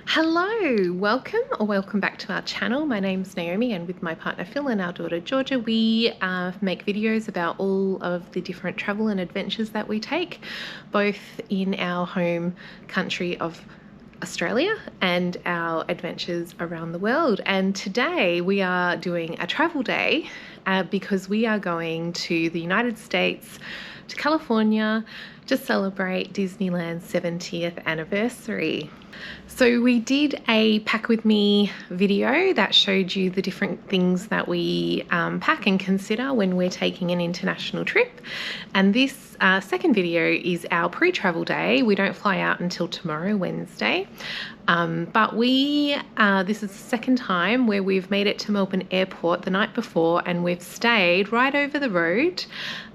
Hello, welcome back to our channel. My name's Naomi, and with my partner Phil and our daughter Georgia, we make videos about all of the different travel and adventures that we take, both in our home country of Australia and our adventures around the world. And today we are doing a travel day because we are going to the United States, to California, to celebrate Disneyland's 70th anniversary. So we did a pack with me video that showed you the different things that we pack and consider when we're taking an international trip. And this second video is our pre-travel day. We don't fly out until tomorrow, Wednesday. But this is the second time where we've made it to Melbourne Airport the night before, and we've stayed right over the road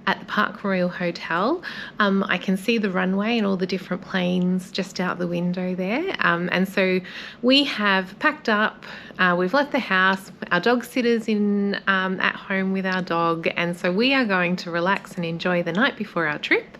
at the Park Royal Hotel. I can see the runway and all the different planes just out the window there. And so we have packed up, we've left the house, our dog sitter's at home with our dog, and so we are going to relax and enjoy the night before our trip.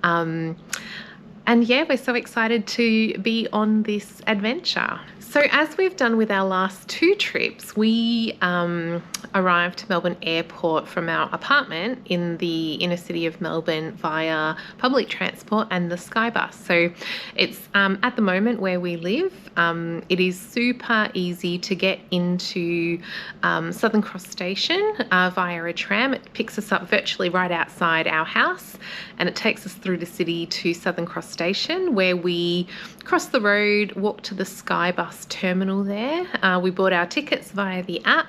And yeah, we're so excited to be on this adventure. So as we've done with our last two trips, we arrived to Melbourne Airport from our apartment in the inner city of Melbourne via public transport and the Sky Bus. So it's at the moment where we live, it is super easy to get into Southern Cross Station via a tram. It picks us up virtually right outside our house, and it takes us through the city to Southern Cross Station, where we cross the road, walk to the Sky Bus terminal there. We bought our tickets via the app.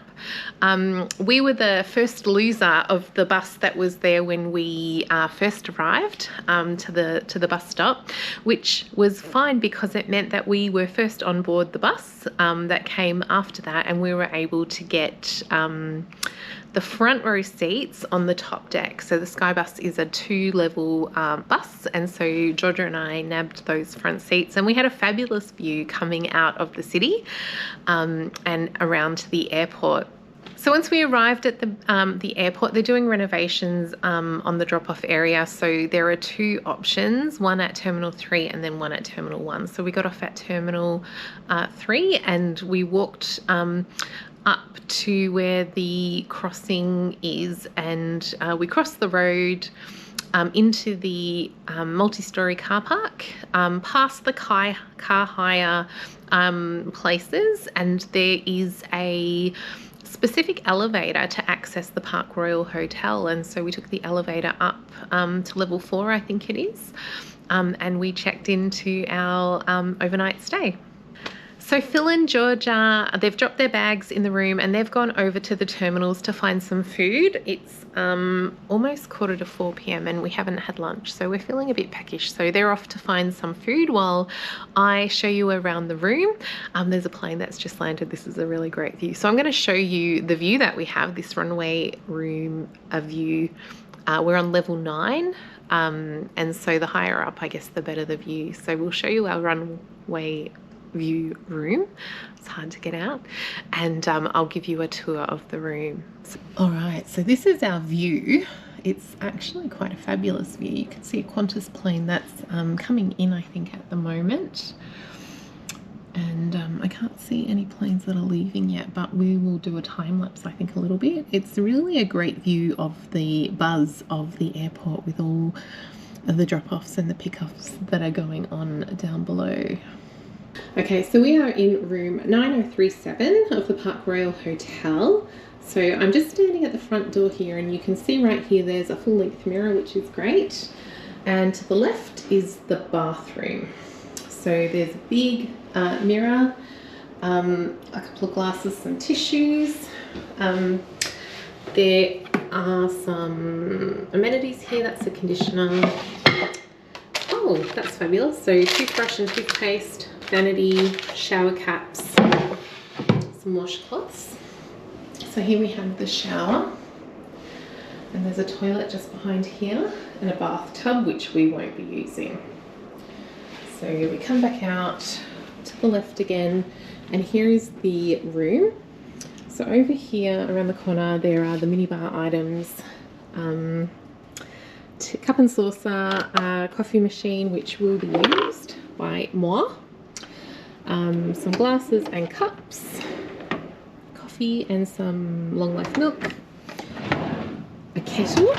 We were the first loser of the bus that was there when we first arrived to the bus stop, which was fine because it meant that we were first on board the bus that came after that, and we were able to get the front row seats on the top deck. So the Sky Bus is a 2-level bus, and so Georgia and I nabbed those front seats, and we had a fabulous view coming out of the city and around to the airport. So once we arrived at the airport, they're doing renovations on the drop-off area. So there are two options, one at Terminal 3 and then one at Terminal 1. So we got off at Terminal 3 and we walked up to where the crossing is, and we crossed the road into the multi-storey car park, past the car hire places, and there is a specific elevator to access the Park Royal Hotel, and so we took the elevator up to level 4, I think it is, and we checked into our overnight stay. So Phil and Georgia, they've dropped their bags in the room and they've gone over to the terminals to find some food. It's almost 4:45 p.m. and we haven't had lunch, so we're feeling a bit peckish. So they're off to find some food while I show you around the room. There's a plane that's just landed. This is a really great view. So I'm going to show you the view that we have, this runway room view. We're on level 9. And so the higher up, I guess, the better the view. So we'll show you our runway view room. It's hard to get out, and I'll give you a tour of the room. All right, so this is our view. It's actually quite a fabulous view. You can see a Qantas plane that's coming in, I think, at the moment, and I can't see any planes that are leaving yet, but we will do a time lapse, I think, a little bit. It's really a great view of the buzz of the airport with all of the drop-offs and the pickups that are going on down below. Okay, so we are in room 9037 of the Park Royal Hotel. So I'm just standing at the front door here, and you can see right here there's a full-length mirror, which is great. And to the left is the bathroom. So there's a big mirror, a couple of glasses, some tissues. There are some amenities here. That's the conditioner. Oh, that's fabulous. So toothbrush and toothpaste, vanity, shower caps, some washcloths. So here we have the shower, and there's a toilet just behind here and a bathtub, which we won't be using. So we come back out to the left again, and here is the room. So over here around the corner there are the minibar items, cup and saucer, coffee machine, which will be used by moi. some glasses and cups, coffee and some long life milk, a kettle,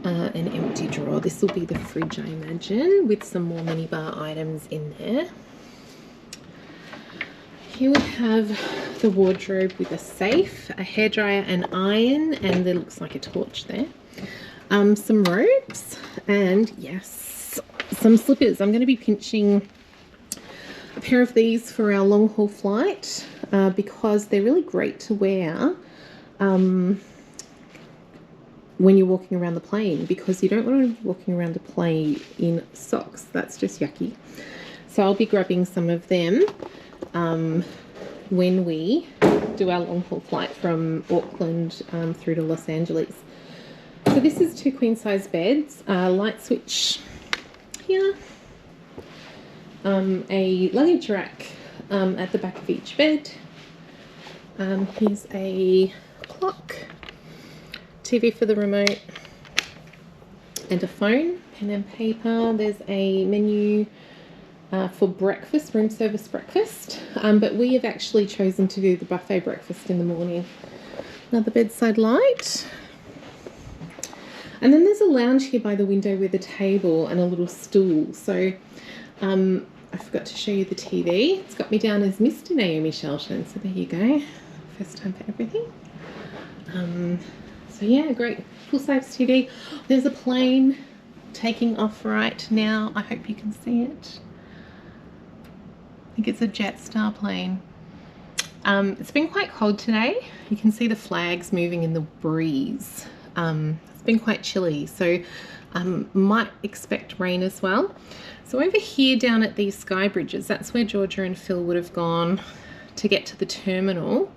an empty drawer. This will be the fridge, I imagine, with some more minibar items in there. Here we have the wardrobe with a safe, a hairdryer, an iron, and there looks like a torch there. Some robes, and yes, some slippers. I'm going to be pinching a pair of these for our long haul flight because they're really great to wear when you're walking around the plane, because you don't want to be walking around the plane in socks. That's just yucky. So I'll be grabbing some of them when we do our long haul flight from Auckland through to Los Angeles. So this is 2 queen size beds, light switch here, a luggage rack at the back of each bed. Here's a clock, TV for the remote, and a phone, pen and paper. There's a menu for breakfast, room service breakfast, but we have actually chosen to do the buffet breakfast in the morning. Another bedside light. And then there's a lounge here by the window with a table and a little stool. So I forgot to show you the TV. It's got me down as Mr. Naomi Shelton. So there you go. First time for everything. So yeah, great. Full-size TV. There's a plane taking off right now. I hope you can see it. I think it's a Jetstar plane. It's been quite cold today. You can see the flags moving in the breeze. It's been quite chilly, so might expect rain as well. So over here down at these sky bridges, that's where Georgia and Phil would have gone to get to the terminal.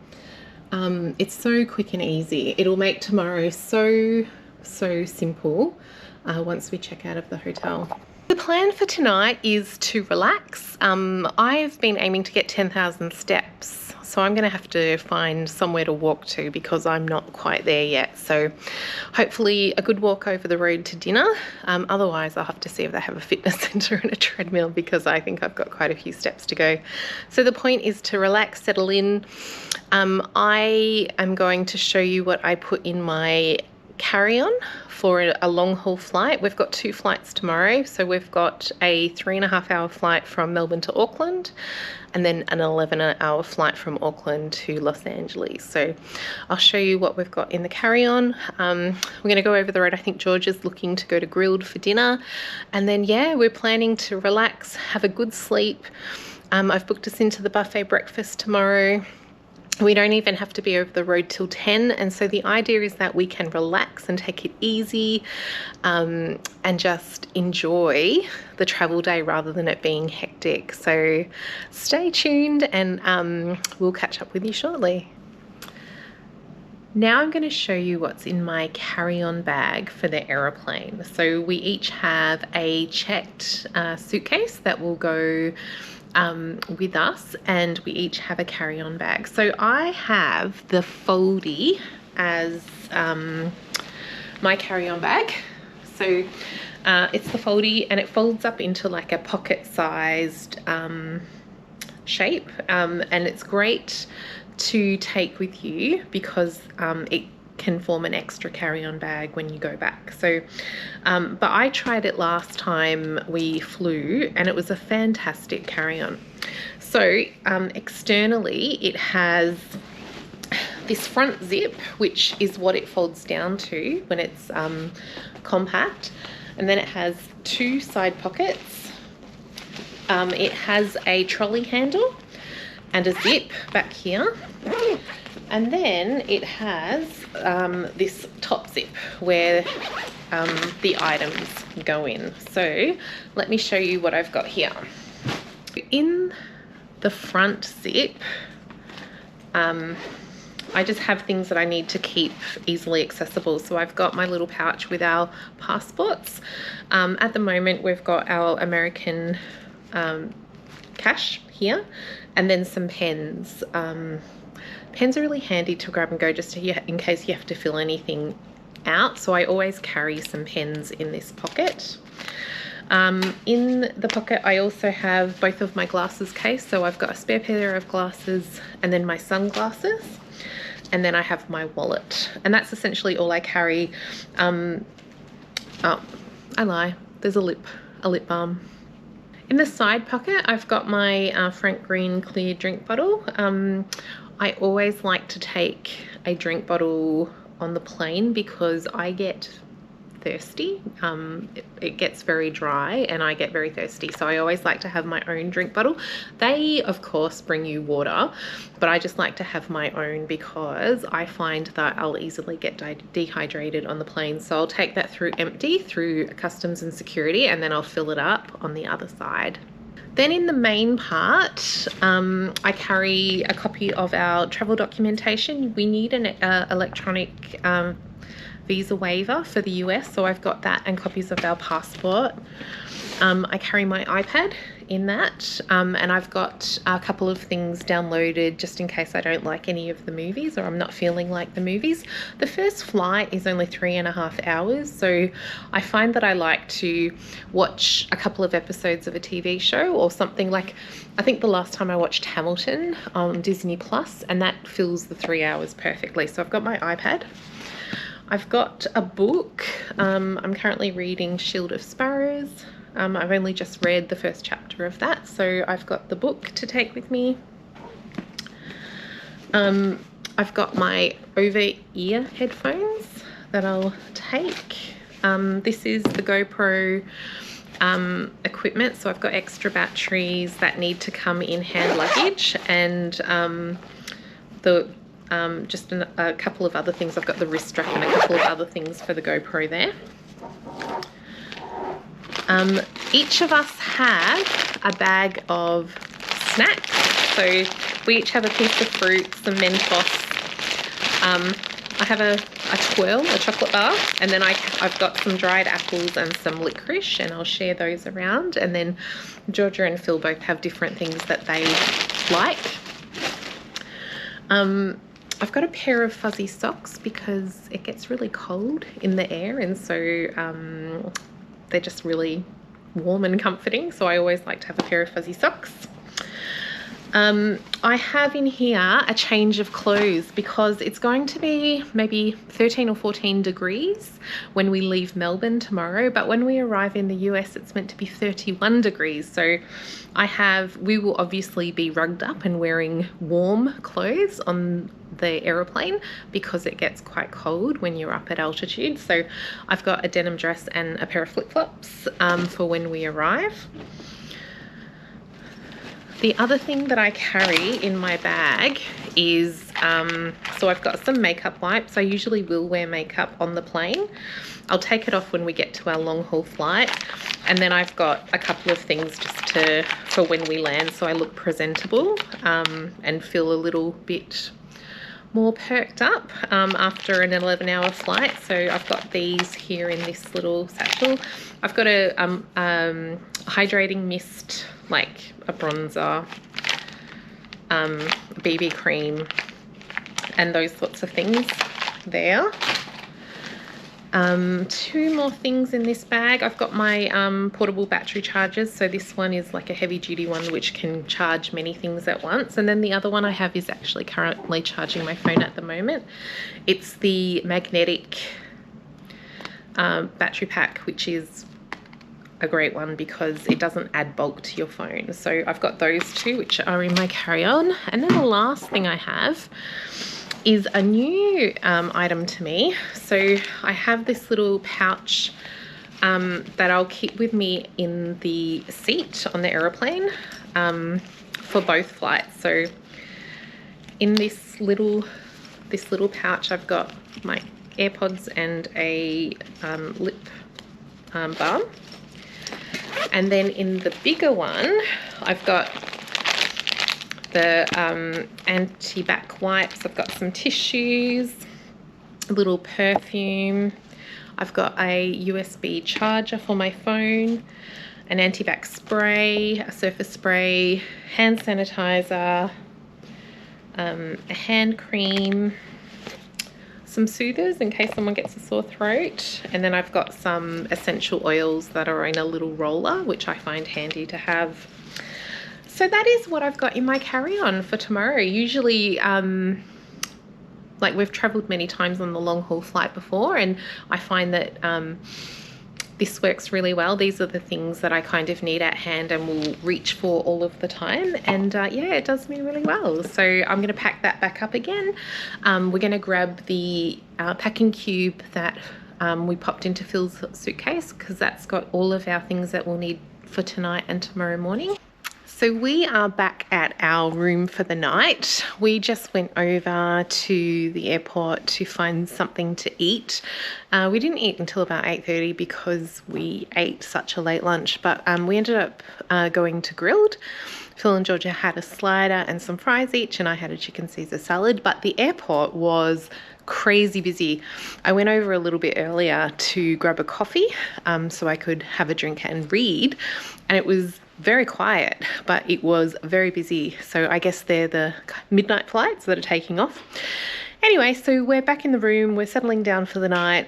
It's so quick and easy. It'll make tomorrow so simple once we check out of the hotel. The plan for tonight is to relax. I've been aiming to get 10,000 steps, so I'm going to have to find somewhere to walk to because I'm not quite there yet. So hopefully a good walk over the road to dinner. Otherwise I'll have to see if they have a fitness centre and a treadmill because I think I've got quite a few steps to go. So the point is to relax, settle in. I am going to show you what I put in my carry-on for a long haul flight. We've got 2 flights tomorrow. So we've got a 3.5 hour flight from Melbourne to Auckland, and then an 11-hour flight from Auckland to Los Angeles. So I'll show you what we've got in the carry-on. We're going to go over the road. I think Georgia's looking to go to Grilled for dinner. And then, yeah, we're planning to relax, have a good sleep. I've booked us into the buffet breakfast tomorrow. We don't even have to be over the road till 10. And so the idea is that we can relax and take it easy and just enjoy the travel day rather than it being hectic. So stay tuned and we'll catch up with you shortly. Now I'm going to show you what's in my carry-on bag for the aeroplane. So we each have a checked suitcase that will go with us, and we each have a carry-on bag. So I have the foldy as my carry-on bag. So it's the foldy, and it folds up into like a pocket-sized shape, and it's great to take with you because it can form an extra carry-on bag when you go back. So but I tried it last time we flew and it was a fantastic carry-on. So externally it has this front zip, which is what it folds down to when it's compact, and then it has 2 side pockets. It has a trolley handle and a zip back here. And then it has this top zip where the items go in. So let me show you what I've got here. In the front zip, I just have things that I need to keep easily accessible. So I've got my little pouch with our passports. At the moment, we've got our American cash here, and then some pens. Pens are really handy to grab and go just in case you have to fill anything out. So I always carry some pens in this pocket. In the pocket I also have both of my glasses case, so I've got a spare pair of glasses and then my sunglasses, and then I have my wallet, and that's essentially all I carry. Oh, I lie, there's a lip balm. In the side pocket I've got my Frank Green clear drink bottle. I always like to take a drink bottle on the plane because I get thirsty. It gets very dry and I get very thirsty, so I always like to have my own drink bottle. They of course bring you water, but I just like to have my own because I find that I'll easily get dehydrated on the plane. So I'll take that through empty through customs and security, and then I'll fill it up on the other side. Then in the main part, I carry a copy of our travel documentation. We need an electronic visa waiver for the US, so I've got that and copies of our passport. I carry my iPad in that, and I've got a couple of things downloaded just in case I don't like any of the movies or I'm not feeling like the movies. The first flight is only 3.5 hours, so I find that I like to watch a couple of episodes of a TV show or something. Like, I think the last time I watched Hamilton on Disney Plus, and that fills the 3 hours perfectly. So I've got my iPad. I've got a book. I'm currently reading Shield of Sparrows. I've only just read the first chapter of that, so I've got the book to take with me. I've got my over-ear headphones that I'll take. This is the GoPro equipment, so I've got extra batteries that need to come in hand luggage, and just a couple of other things. I've got the wrist strap and a couple of other things for the GoPro there. Each of us have a bag of snacks. So we each have a piece of fruit, some Mentos. I have a twirl, a chocolate bar, and then I've got some dried apples and some licorice, and I'll share those around. And then Georgia and Phil both have different things that they like. I've got a pair of fuzzy socks because it gets really cold in the air, and so they're just really warm and comforting, so I always like to have a pair of fuzzy socks. I have in here a change of clothes because it's going to be maybe 13 or 14 degrees when we leave Melbourne tomorrow, but when we arrive in the US it's meant to be 31 degrees. So we will obviously be rugged up and wearing warm clothes on the aeroplane because it gets quite cold when you're up at altitude. So I've got a denim dress and a pair of flip-flops for when we arrive. The other thing that I carry in my bag is, so I've got some makeup wipes. I usually will wear makeup on the plane. I'll take it off when we get to our long haul flight. And then I've got a couple of things just for when we land, so I look presentable and feel a little bit more perked up after an 11-hour flight. So I've got these here in this little satchel. I've got a hydrating mist, like a bronzer, BB cream, and those sorts of things there. Two more things in this bag. I've got my portable battery chargers. So this one is like a heavy duty one which can charge many things at once, and then the other one I have is actually currently charging my phone at the moment. It's the magnetic battery pack, which is a great one because it doesn't add bulk to your phone. So I've got those two which are in my carry-on. And then the last thing I have is a new item to me. So I have this little pouch that I'll keep with me in the seat on the aeroplane for both flights. So in this little pouch I've got my AirPods and a lip balm. And then in the bigger one I've got the anti-bac wipes, I've got some tissues, a little perfume, I've got a USB charger for my phone, an anti-bac spray, a surface spray, hand sanitizer, a hand cream, some soothers in case someone gets a sore throat. And then I've got some essential oils that are in a little roller, which I find handy to have. So that is what I've got in my carry-on for tomorrow. Usually, like we've traveled many times on the long haul flight before, and I find that this works really well. These are the things that I kind of need at hand and will reach for all of the time. And yeah, it does me really well. So I'm going to pack that back up again. We're going to grab the packing cube that we popped into Phil's suitcase, because that's got all of our things that we'll need for tonight and tomorrow morning. So we are back at our room for the night. We just went over to the airport to find something to eat. We didn't eat until about 8:30 because we ate such a late lunch, but we ended up going to Grilled. Phil and Georgia had a slider and some fries each, and I had a chicken Caesar salad, but the airport was crazy busy. I went over a little bit earlier to grab a coffee so I could have a drink and read, and it was very quiet, but it was very busy. So I guess they're the midnight flights that are taking off. Anyway, so we're back in the room, we're settling down for the night.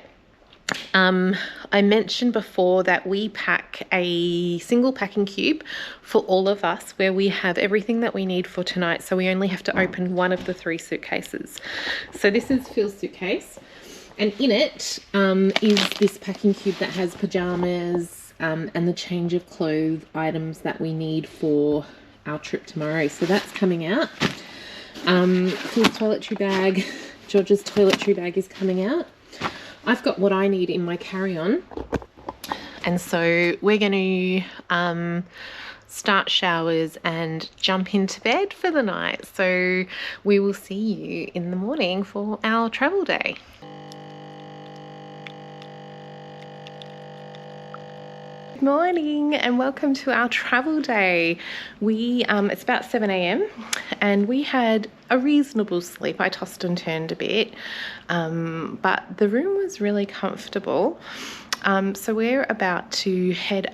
I mentioned before that we pack a single packing cube for all of us, where we have everything that we need for tonight, so we only have to open one of the 3 suitcases. So this is Phil's suitcase, and in it is this packing cube that has pajamas and the change of clothes items that we need for our trip tomorrow. So that's coming out. Phil's toiletry bag, George's toiletry bag is coming out. I've got what I need in my carry-on, and so we're going to start showers and jump into bed for the night. So we will see you in the morning for our travel day. Good morning and welcome to our travel day. It's about 7 a.m. and we had a reasonable sleep. I tossed and turned a bit, but the room was really comfortable. So we're about to head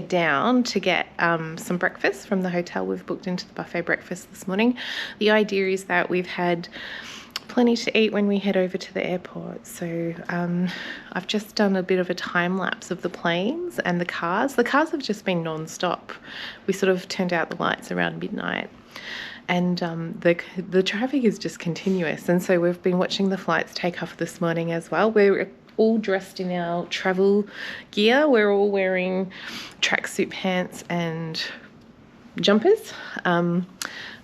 down to get some breakfast from the hotel. We've booked into the buffet breakfast this morning. The idea is that we've had plenty to eat when we head over to the airport. So I've just done a bit of a time lapse of the planes and the cars. The cars have just been non-stop. We sort of turned out the lights around midnight, and the traffic is just continuous. And so we've been watching the flights take off this morning as well. We're all dressed in our travel gear. We're all wearing tracksuit pants and jumpers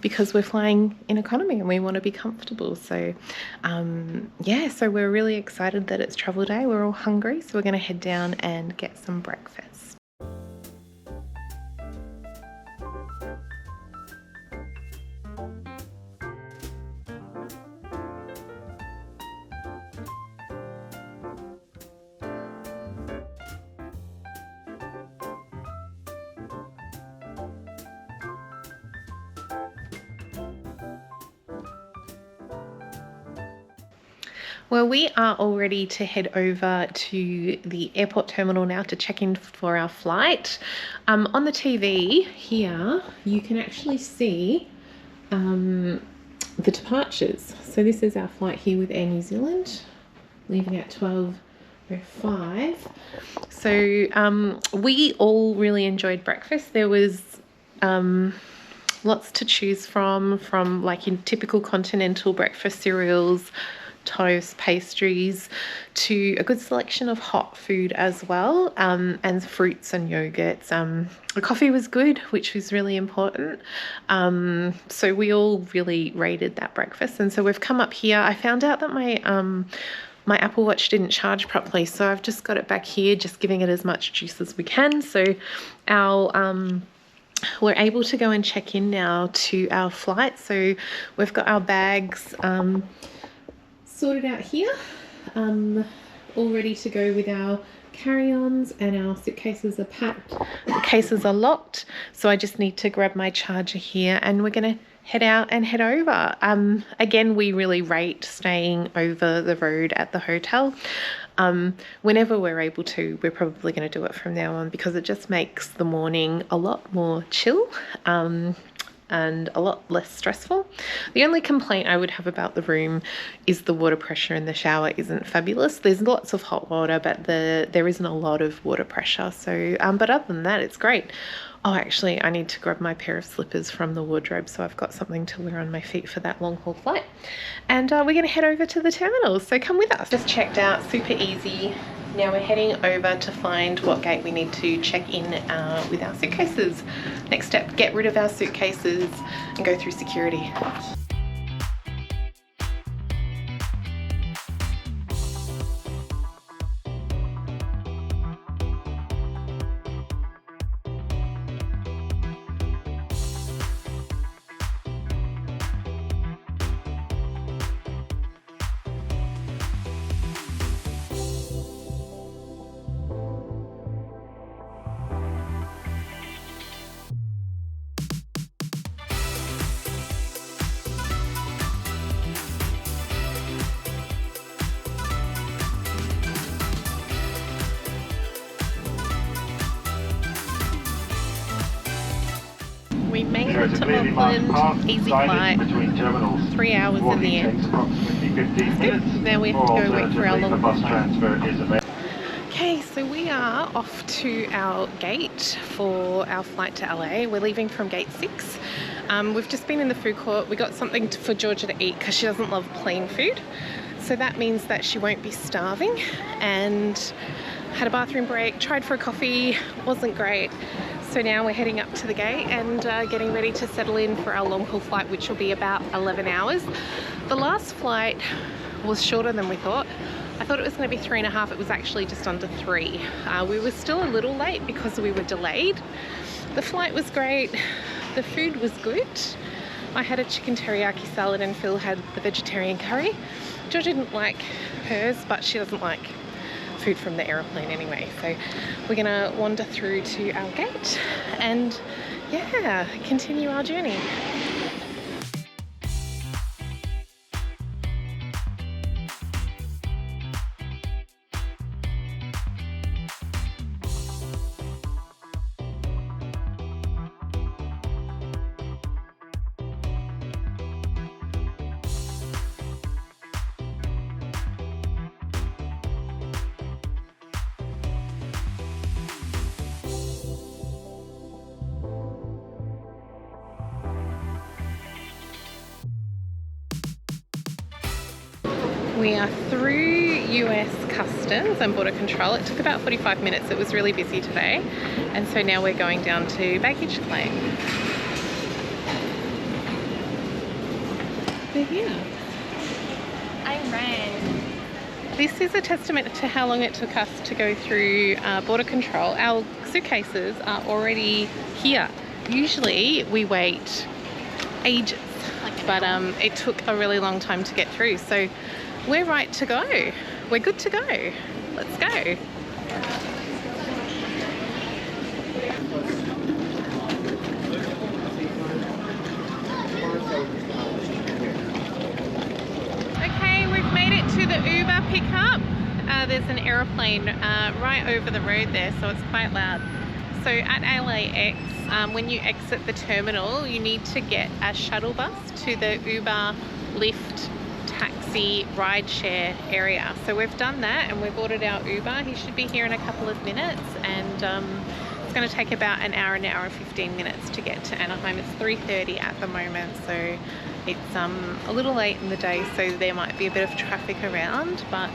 because we're flying in economy and we want to be comfortable. So yeah, so we're really excited that it's travel day. We're all hungry, so we're going to head down and get some breakfast. Well, we are all ready to head over to the airport terminal now to check in for our flight. On the TV here, you can actually see the departures. So this is our flight here with Air New Zealand, leaving at 12:05. So we all really enjoyed breakfast. There was lots to choose from like in typical continental breakfast cereals, toast, pastries, to a good selection of hot food as well, and fruits and yogurts. The coffee was good, which was really important. So we all really rated that breakfast. And so we've come up here. I found out that my Apple Watch didn't charge properly, so I've just got it back here, just giving it as much juice as we can. So we're able to go and check in now to our flight. So we've got our bags sorted out here, all ready to go with our carry-ons, and our suitcases are packed. The cases are locked, so I just need to grab my charger here and we're going to head out and head over. Again, we really rate staying over the road at the hotel. Whenever we're able to, we're probably going to do it from now on because it just makes the morning a lot more chill. and a lot less stressful. The only complaint I would have about the room is the water pressure in the shower isn't fabulous. There's lots of hot water, but there isn't a lot of water pressure. So, but other than that, it's great. Oh, actually, I need to grab my pair of slippers from the wardrobe so I've got something to wear on my feet for that long haul flight. And we're going to head over to the terminals, so come with us. Just checked out, super easy. Now we're heading over to find what gate we need to check in with our suitcases. Next step, get rid of our suitcases and go through security. We made it to Auckland, easy flight, 3 hours in the end. Now we have to go wait for our long flight. Okay, so we are off to our gate for our flight to LA. We're leaving from gate 6. We've just been in the food court. We got something for Georgia to eat because she doesn't love plain food. So that means that she won't be starving, and had a bathroom break, tried for a coffee, wasn't great. So now we're heading up to the gate and getting ready to settle in for our long haul flight, which will be about 11 hours. The last flight was shorter than we thought. I thought it was going to be 3.5. It was actually just under 3. We were still a little late because we were delayed. The flight was great. The food was good. I had a chicken teriyaki salad and Phil had the vegetarian curry. Georgia didn't like hers, but she doesn't like food from the aeroplane anyway. So we're gonna wander through to our gate and yeah, continue our journey. We are through US Customs and Border Control. It took about 45 minutes. It was really busy today. And so now we're going down to baggage claim. We're here. I ran. This is a testament to how long it took us to go through Border Control. Our suitcases are already here. Usually we wait ages, but it took a really long time to get through. So we're right to go. We're good to go. Let's go. Okay, we've made it to the Uber pickup. There's an aeroplane right over the road there, so it's quite loud. So at LAX, when you exit the terminal, you need to get a shuttle bus to the Uber, Lyft, taxi, rideshare area. So we've done that and we've ordered our Uber. He should be here in a couple of minutes, and it's going to take about an hour and 15 minutes to get to Anaheim. It's 3:30 at the moment, so it's a little late in the day, so there might be a bit of traffic around, but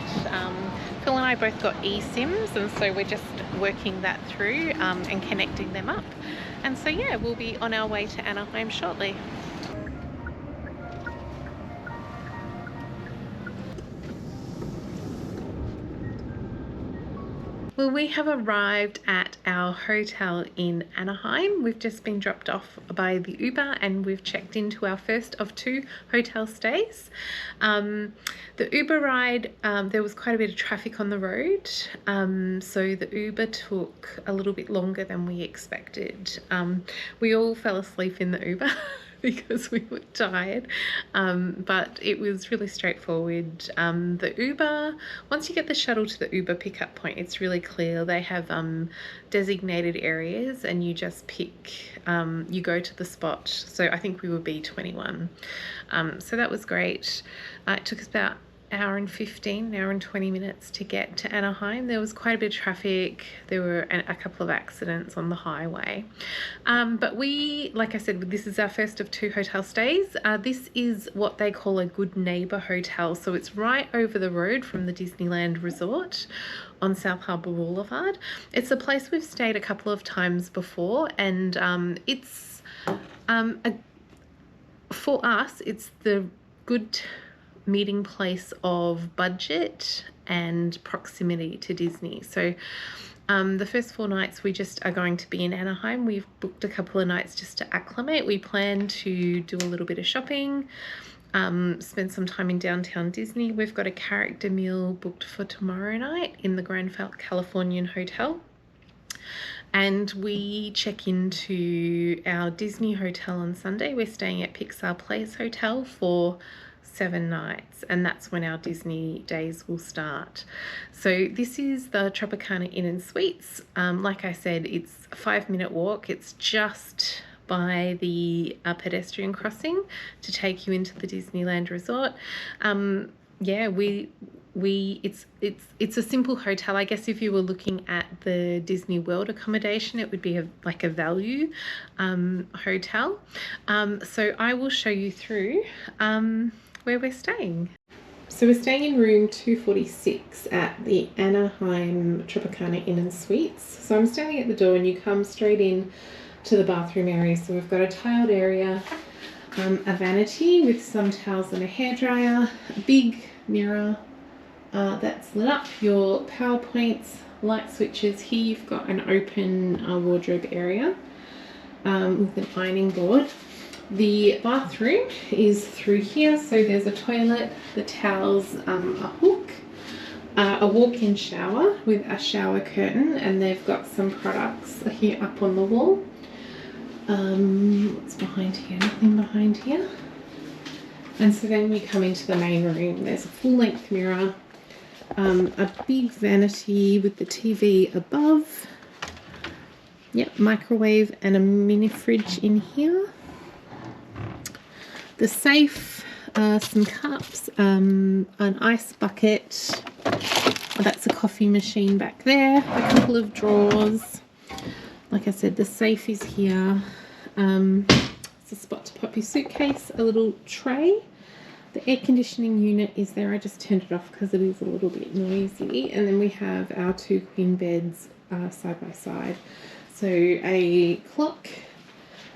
Phil and I both got eSIMs, and so we're just working that through and connecting them up. And so yeah, we'll be on our way to Anaheim shortly. Well, we have arrived at our hotel in Anaheim. We've just been dropped off by the Uber and we've checked into our first of 2 hotel stays. The Uber ride, there was quite a bit of traffic on the road, so the Uber took a little bit longer than we expected. We all fell asleep in the Uber. because we were tired, but it was really straightforward. The Uber, once you get the shuttle to the Uber pickup point, it's really clear. They have designated areas and you just pick, you go to the spot. So I think we were B21. So that was great. It took us about hour and 20 minutes to get to Anaheim. There was quite a bit of traffic. There were a couple of accidents on the highway. But we, like I said, this is our first of 2 hotel stays. This is what they call a good neighbour hotel. So it's right over the road from the Disneyland Resort on South Harbour Boulevard. It's a place we've stayed a couple of times before, and it's for us, it's the good meeting place of budget and proximity to Disney. So the first 4 nights we just are going to be in Anaheim. We've booked a couple of nights just to acclimate. We plan to do a little bit of shopping, spend some time in downtown Disney. We've got a character meal booked for tomorrow night in the Grand Californian Hotel. And we check into our Disney hotel on Sunday. We're staying at Pixar Place Hotel for 7 nights, and that's when our Disney days will start. So this is the Tropicana Inn and Suites. Like I said, it's a 5-minute walk. It's just by the pedestrian crossing to take you into the Disneyland Resort. Yeah, it's a simple hotel. I guess if you were looking at the Disney World accommodation, it would be like a value hotel. So I will show you through where we're staying. So we're staying in room 246 at the Anaheim Tropicana Inn and Suites. So I'm standing at the door and you come straight in to the bathroom area. So we've got a tiled area, a vanity with some towels and a hairdryer, a big mirror that's lit up, your power points, light switches. Here you've got an open wardrobe area with an ironing board. The bathroom is through here, so there's a toilet, the towels, a hook, a walk-in shower with a shower curtain, and they've got some products here up on the wall. What's behind here? Nothing behind here. And so then we come into the main room. There's a full-length mirror, a big vanity with the TV above. Yep, microwave and a mini fridge in here. The safe, some cups, an ice bucket. Oh, that's a coffee machine back there. A couple of drawers. Like I said, the safe is here. It's a spot to pop your suitcase, a little tray. The air conditioning unit is there. I just turned it off because it is a little bit noisy. And then we have our 2 queen beds side by side. So a clock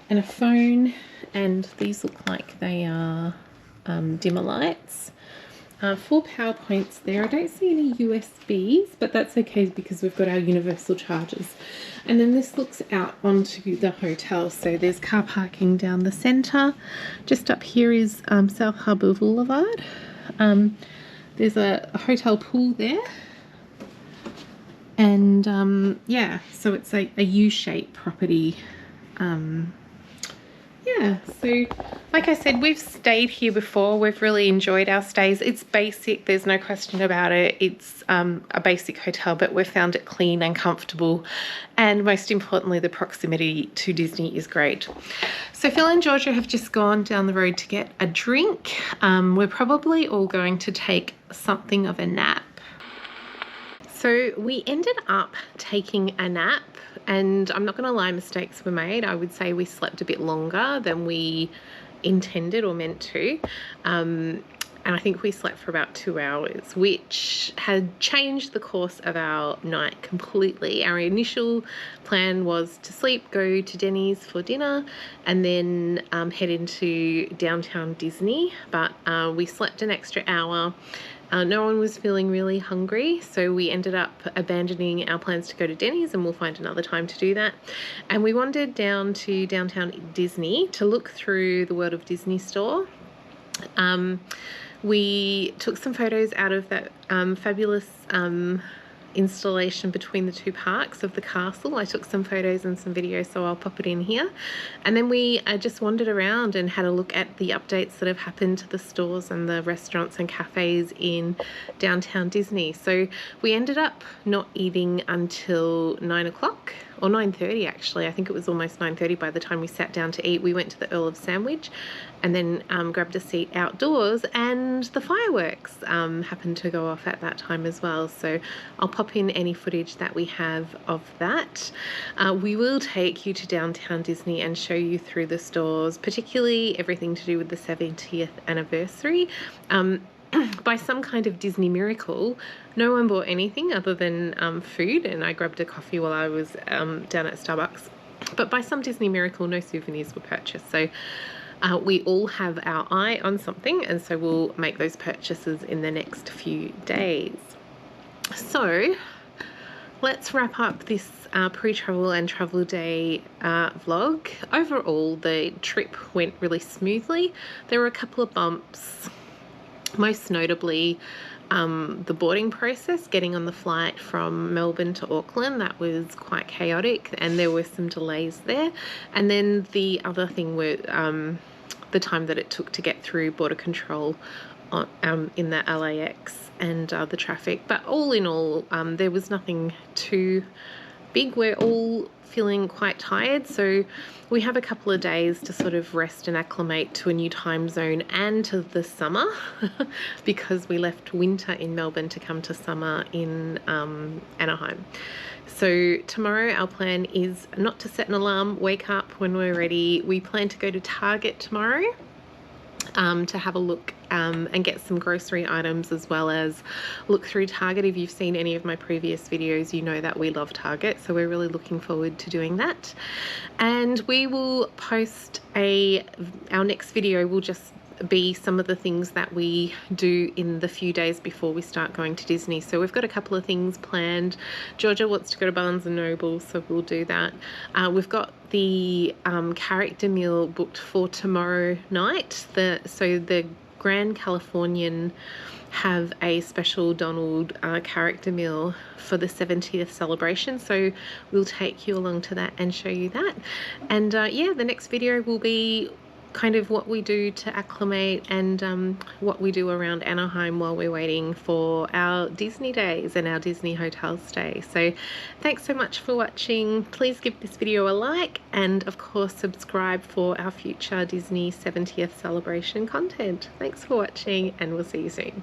and a phone, and these look like they are dimmer lights. 4 power points there. I don't see any USBs, but that's okay because we've got our universal chargers. And then this looks out onto the hotel. So there's car parking down the centre. Just up here is South Harbour Boulevard. There's a hotel pool there. And yeah, so it's a U-shaped property. Yeah, so like I said, we've stayed here before. We've really enjoyed our stays. It's basic, there's no question about it. It's a basic hotel, but we've found it clean and comfortable, and most importantly, the proximity to Disney is great. So Phil and Georgia have just gone down the road to get a drink. We're probably all going to take something of a nap. So we ended up taking a nap, and I'm not going to lie, mistakes were made. I would say we slept a bit longer than we intended or meant to. And I think we slept for about 2 hours, which had changed the course of our night completely. Our initial plan was to sleep, go to Denny's for dinner, and then head into downtown Disney. But we slept an extra hour. No one was feeling really hungry, so we ended up abandoning our plans to go to Denny's, and we'll find another time to do that. And we wandered down to downtown Disney to look through the World of Disney store. We took some photos out of that fabulous installation between the two parks of the castle. I took some photos and some videos, so I'll pop it in here. And then we just wandered around and had a look at the updates that have happened to the stores and the restaurants and cafes in downtown Disney. So we ended up not eating until 9 o'clock, or 9:30 actually. I think it was almost 9:30 by the time we sat down to eat. We went to the Earl of Sandwich and then grabbed a seat outdoors, and the fireworks happened to go off at that time as well. So I'll pop in any footage that we have of that. We will take you to downtown Disney and show you through the stores, particularly everything to do with the 70th anniversary. By some kind of Disney miracle, no one bought anything other than food, and I grabbed a coffee while I was down at Starbucks. But by some Disney miracle, no souvenirs were purchased. So we all have our eye on something, and so we'll make those purchases in the next few days. So let's wrap up this pre-travel and travel day vlog. Overall, the trip went really smoothly. There were a couple of bumps, most notably the boarding process, getting on the flight from Melbourne to Auckland. That was quite chaotic, and there were some delays there. And then the other thing were the time that it took to get through border control in the LAX and the traffic. But all in all, there was nothing too big. We're all feeling quite tired, so we have a couple of days to sort of rest and acclimate to a new time zone and to the summer because we left winter in Melbourne to come to summer in Anaheim. So tomorrow our plan is not to set an alarm, wake up when we're ready. We plan to go to Target tomorrow to have a look and get some grocery items, as well as look through Target. If you've seen any of my previous videos, you know that we love Target, so we're really looking forward to doing that. And we will post our next video will just be some of the things that we do in the few days before we start going to Disney. So we've got a couple of things planned. Georgia wants to go to Barnes and Noble, so we'll do that. We've got the character meal booked for tomorrow night. So the Grand Californian have a special Donald character meal for the 70th celebration, so we'll take you along to that and show you that. And yeah, the next video will be kind of what we do to acclimate and what we do around Anaheim while we're waiting for our Disney days and our Disney hotel stay. So thanks so much for watching. Please give this video a like, and of course subscribe for our future Disney 70th celebration content. Thanks for watching, and we'll see you soon.